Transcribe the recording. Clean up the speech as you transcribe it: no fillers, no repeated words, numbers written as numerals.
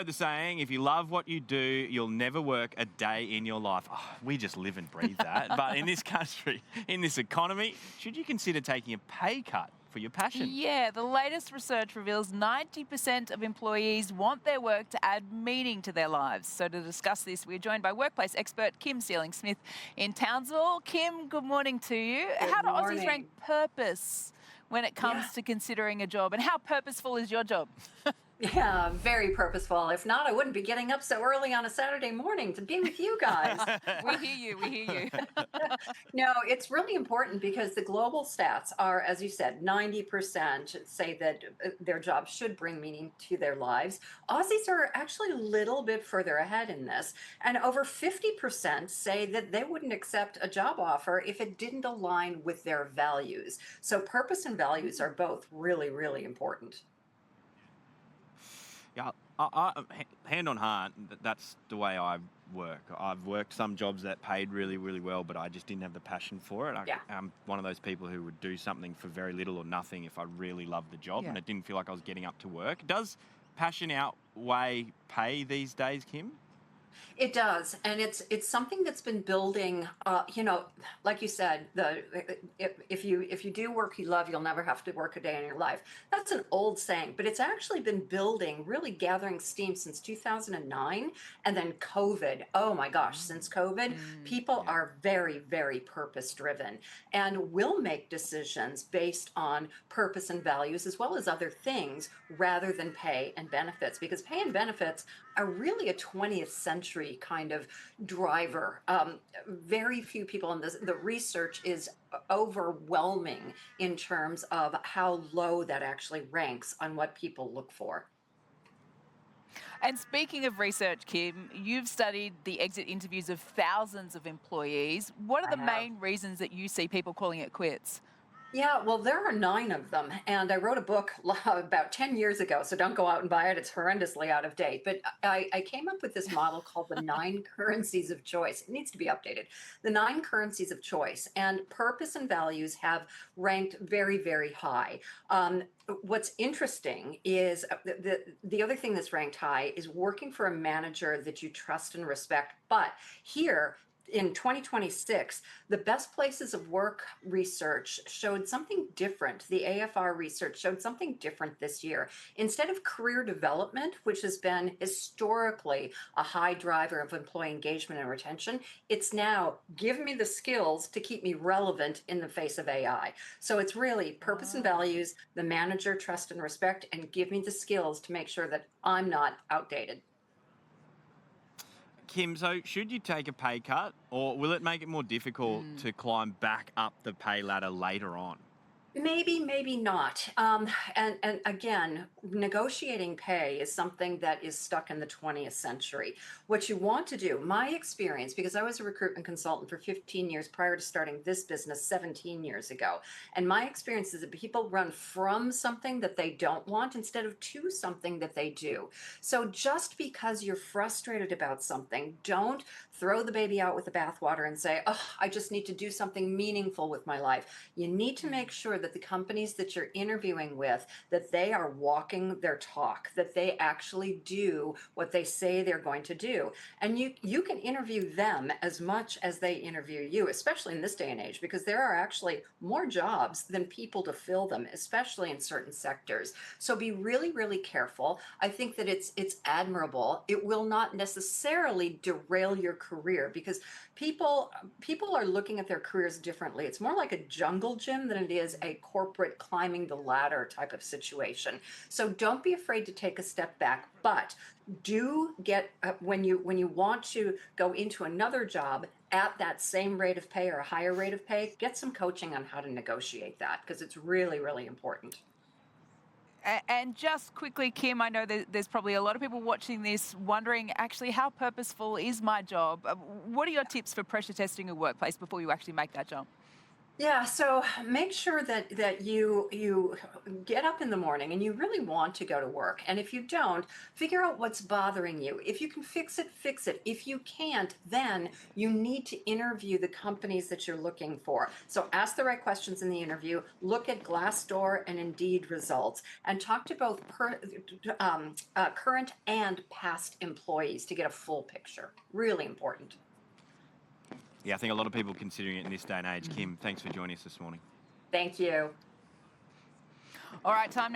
The saying, if you love what you do, you'll never work a day in your life. Oh, we just live and breathe that. But in this country, in this economy, should you consider taking a pay cut for your passion? Yeah, the latest research reveals 90% of employees want their work to add meaning to their lives. So to discuss this, we're joined by workplace expert Kim Seeling Smith in Townsville. Kim, good morning to you. Good How do Aussies morning. rank purpose when it Yeah, comes to considering a job? And how purposeful is your job? yeah, very purposeful. If not, I wouldn't be getting up so early on a Saturday morning to be with you guys. We hear you, we hear you. No, it's really important because the global stats are, as you said, 90% say that their job should bring meaning to their lives. Aussies are actually a little bit further ahead in this. And over 50% say that they wouldn't accept a job offer if it didn't align with their values. So purpose and values are both really, really important. Yeah, hand on heart, that's the way I work. I've worked some jobs that paid really, really well, but I just didn't have the passion for it. Yeah. I'm one of those people who would do something for very little or nothing if I really loved the job Yeah. and it didn't feel like I was getting up to work. Does passion outweigh pay these days, Kim? It does, and it's something that's been building. Like you said, if you do work you love, you'll never have to work a day in your life. That's an old saying, but it's actually been building, really gathering steam since 2009, and then COVID. Oh my gosh, since COVID, people Yeah. are very, very purpose driven, and will make decisions based on purpose and values as well as other things rather than pay and benefits, because pay and benefits are really a 20th century kind of driver. Very few people in this, the research is overwhelming in terms of how low that actually ranks on what people look for. And speaking of research, Kim, you've studied the exit interviews of thousands of employees. What are I the have. main reasons that you see people calling it quits? Yeah, well, there are nine of them, and I wrote a book about 10 years ago, so don't go out and buy it. It's horrendously out of date. But I came up with this model called the nine currencies of choice. It needs to be updated. The nine currencies of choice, and purpose and values have ranked very, very high. What's interesting is the other thing that's ranked high is working for a manager that you trust and respect. But here, in 2026, the best places of work research showed something different. The AFR research showed something different this year. Instead of career development, which has been historically a high driver of employee engagement and retention, it's now give me the skills to keep me relevant in the face of AI. So it's really purpose and Ah. values, the manager, trust and respect, and give me the skills to make sure that I'm not outdated. Kim, so should you take a pay cut or will it make it more difficult Mm. to climb back up the pay ladder later on? Maybe, maybe not. And again, negotiating pay is something that is stuck in the 20th century. What you want to do, my experience, because I was a recruitment consultant for 15 years prior to starting this business 17 years ago, and my experience is that people run from something that they don't want instead of to something that they do. So just because you're frustrated about something, don't throw the baby out with the bathwater and say, oh, I just need to do something meaningful with my life. You need to make sure that the companies that you're interviewing with, that they are walking their talk, that they actually do what they say they're going to do. And you can interview them as much as they interview you, especially in this day and age, because there are actually more jobs than people to fill them, especially in certain sectors. So be really, really careful. I think that it's admirable. It will not necessarily derail your career because people are looking at their careers differently. It's more like a jungle gym than it is a corporate climbing the ladder type of situation. So don't be afraid to take a step back, but do get when you want to go into another job at that same rate of pay or a higher rate of pay, get some coaching on how to negotiate that because it's really, really important. And just quickly, Kim, I know there's probably a lot of people watching this wondering actually how purposeful is my job? What are your tips for pressure testing a workplace before you actually make that jump? Yeah, so make sure that you get up in the morning and you really want to go to work. And if you don't, figure out what's bothering you. If you can fix it, fix it. If you can't, then you need to interview the companies that you're looking for. So ask the right questions in the interview, look at Glassdoor and Indeed results, and talk to both current and past employees to get a full picture. Really important. Yeah, I think a lot of people considering it in this day and age. Kim, thanks for joining us this morning. Thank you. All right, time